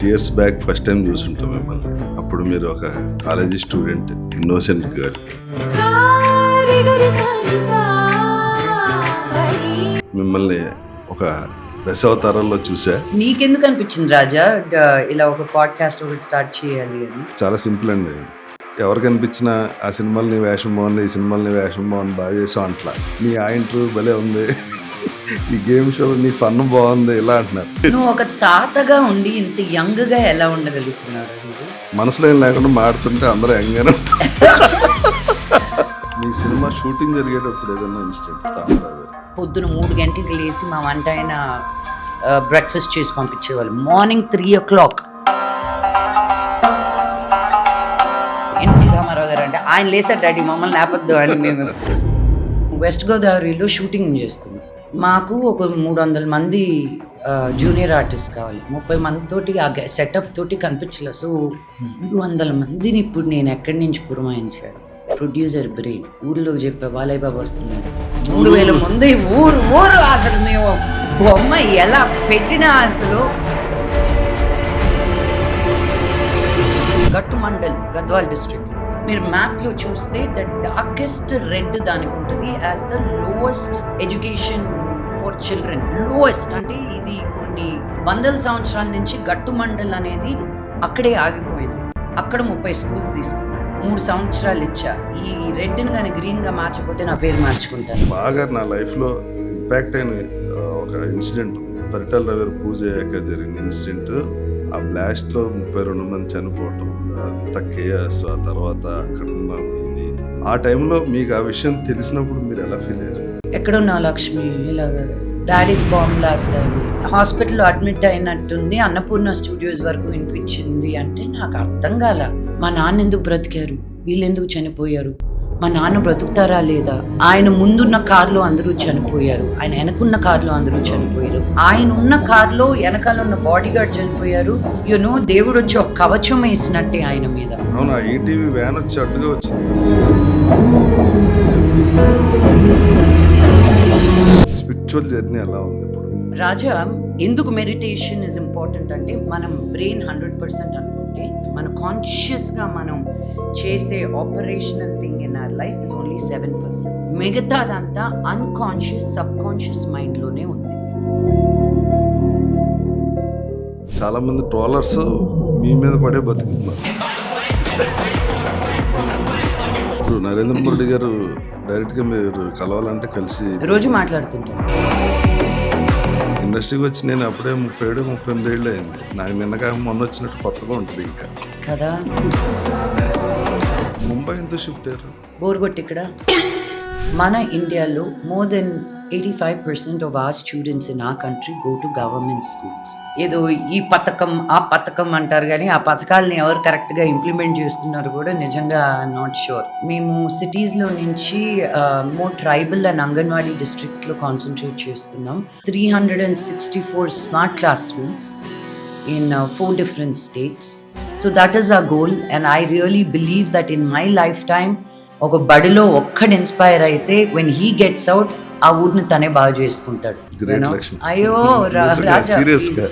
Years back first time చూసుంటాం మిమ్మల్ని. అప్పుడు మీరు ఒక కాలేజీ స్టూడెంట్, ఇన్నోసెంట్ గర్ల్. మిమ్మల్ని ఒక దశావతారంలో చూసా. నీకెందుకు అనిపించింది రాజా ఇలా ఒక పాడ్కాస్ట్ ఒకటి స్టార్ట్ చేయాలి అని? చాలా సింపుల్ అండి. ఎవరికి అనిపించినా ఆ సినిమాలు నీ వేషం బాగుంది, ఈ సినిమాలు నీ వేషం బాగుంది, బాగా చేసావు అంట్లా. నీ ఆ ఇంటర్వ్యూ భలే ఉంది, ఈ గేమ్ షో నీ ఫన్ బాగుంది, ఇలా అంటున్నారు. నువ్వు ఒక తాతగా ఉండి ఇంత యంగ్ గా ఎలా ఉండగలుగుతున్నారు? మనసులో ఏం లేకుండా మాడుతుంటే అందరూ యంగ్గానే ఉంటారు. మీ సినిమా షూటింగ్ జరిగేటప్పుడు ఏదైనా ఇన్సిడెంట్? పొద్దున 3 గంటలకు లేచి మా వంట ఆయన బ్రేక్ఫాస్ట్ చేసి పంపించేవాళ్ళు. Morning 3 o'clock. ఎన్టీ రామారావు గారు అంటే ఆయన లేసారు డాడీ మమ్మల్ని లేపొద్దు అని. మేము వెస్ట్ గోదావరిలో షూటింగ్ చేస్తున్నాం. మాకు ఒక 300 మంది జూనియర్ ఆర్టిస్ట్ కావాలి. 30 మందితోటి ఆ సెటప్ తోటి కనిపించలేదు. సో 300 మందిని ఇప్పుడు నేను ఎక్కడి నుంచి పురమాయించాను? ప్రొడ్యూసర్ బ్రెయిన్ ఊర్లో చెప్పే బాలయ్య బాబు వస్తున్నాడు, 3000 మంది ఊరు అసలు మేము బొమ్మ ఎలా పెట్టినా అసలు. గట్టు మండల్, గద్వాల్ డిస్ట్రిక్ట్. మీరు మ్యాప్లో చూస్తే ద డార్కెస్ట్ రెడ్ దానికి ఉంటుంది as the lowest education for children. Lowest అంటే ఇది కొన్ని వందల సంవత్సరాల నుంచి గట్టు మండల్ అనేది అక్కడే ఆగిపోయింది. అక్కడ 30 స్కూల్స్ తీసుకున్నాను. 3 సంవత్సరాలు ఇచ్చా. ఈ రెడ్ని కానీ గ్రీన్గా మార్చకపోతే నా పేరు మార్చుకుంటాను. బాగా నా లైఫ్లో ఇంపాక్ట్ అయిన ఒక ఇన్సిడెంట్ పరిటాల రవి పూజ అయ్యాక జరిగిన ఇన్సిడెంట్. ఆ బ్లాస్ట్లో 32 మంది చనిపోవటం, అంత కేయాస్. ఆ తర్వాత అక్కడ ఉన్న ఇది, ఆ టైంలో మీకు ఆ విషయం తెలిసినప్పుడు మీరు ఎలా ఫీల్ అయ్యారు? ఎక్కడున్నా లక్ష్మి, ఇలాగ డాడీకి బాంబ్ బ్లాస్ట్ అయింది, హాస్పిటల్లో అడ్మిట్ అయినట్టుంది, అన్నపూర్ణ స్టూడియోస్ వరకు వినిపించింది అంటే నాకు అర్థం కాల. మా నాన్న ఎందుకు బ్రతికారు, వీళ్ళు ఎందుకు చనిపోయారు, మా నాన్న బ్రతుకుతారా లేదా? ఆయన ముందున్న కార్లో అందరూ చనిపోయారు, ఆయన వెనకున్న కార్లో అందరూ చనిపోయారు, ఆయన ఉన్న కార్లో వెనకాల ఉన్న బాడీ గార్డ్ చనిపోయారు. యూనో దేవుడు వచ్చి ఒక కవచం వేసినట్టే ఆయన మీద. అవునా? ఈటీవీ వ్యాన్ వచ్చి అడ్డుగా వచ్చింది. స్పిరిచువల్ జర్నీ ఎలా ఉంది ఇప్పుడు? రాజా, ఎందుకు మెడిటేషన్ ఇస్ ఇంపార్టెంట్ అంటే మనం బ్రెయిన్ 100% అనుకుంటే మన కాన్షియస్గా మనం చేసే operational thing in our life is only 7%. మిగతాదంతా అన్కాన్షియస్, సబ్ కాన్షియస్ మైండ్లోనే ఉంది. చాలా మంది ట్రోలర్స్ మీ మీద పడే బతుకుతున్నారు. ఇప్పుడు నరేంద్ర మోడీ గారు డైరెక్ట్గా మీరు కలవాలంటే కలిసి రోజు మాట్లాడుతుంటాను. ఇండస్ట్రీకి వచ్చి నేను అప్పుడే 37-38 ఏళ్ళు అయింది. నాకు నిన్నగా మొన్న వచ్చినట్టు కొత్తగా ఉంటుంది ఇంకా కదా. ముంబై ఎందుకు షిఫ్ట్ అయ్యారు? బోర్గొట్టి ఇక్కడ. మన ఇండియాలో more than 85% of our students in a country go to government schools. ఏదో ఈ పథకం ఆ పథకం అంటారు కానీ ఆ పథకాలని ఎవరు కరెక్ట్గా ఇంప్లిమెంట్ చేస్తున్నారు కూడా నిజంగా నాట్ షూర్. మేము సిటీస్లో నుంచి మోర్ ట్రైబల్ అండ్ అంగన్వాడీ డిస్ట్రిక్ట్స్లో కాన్సన్ట్రేట్ చేస్తున్నాం. 364 smart classrooms in 4 different states. So that is our goal and I really believe that in my lifetime ఒక బడిలో ఒక్కడు ఇన్స్పైర్ అయితే when he gets out ఆ ఊరిని తనే బాగా చేసుకుంటాడు. Great లక్ష్మి. అయ్యో రాజా, సీరియస్గా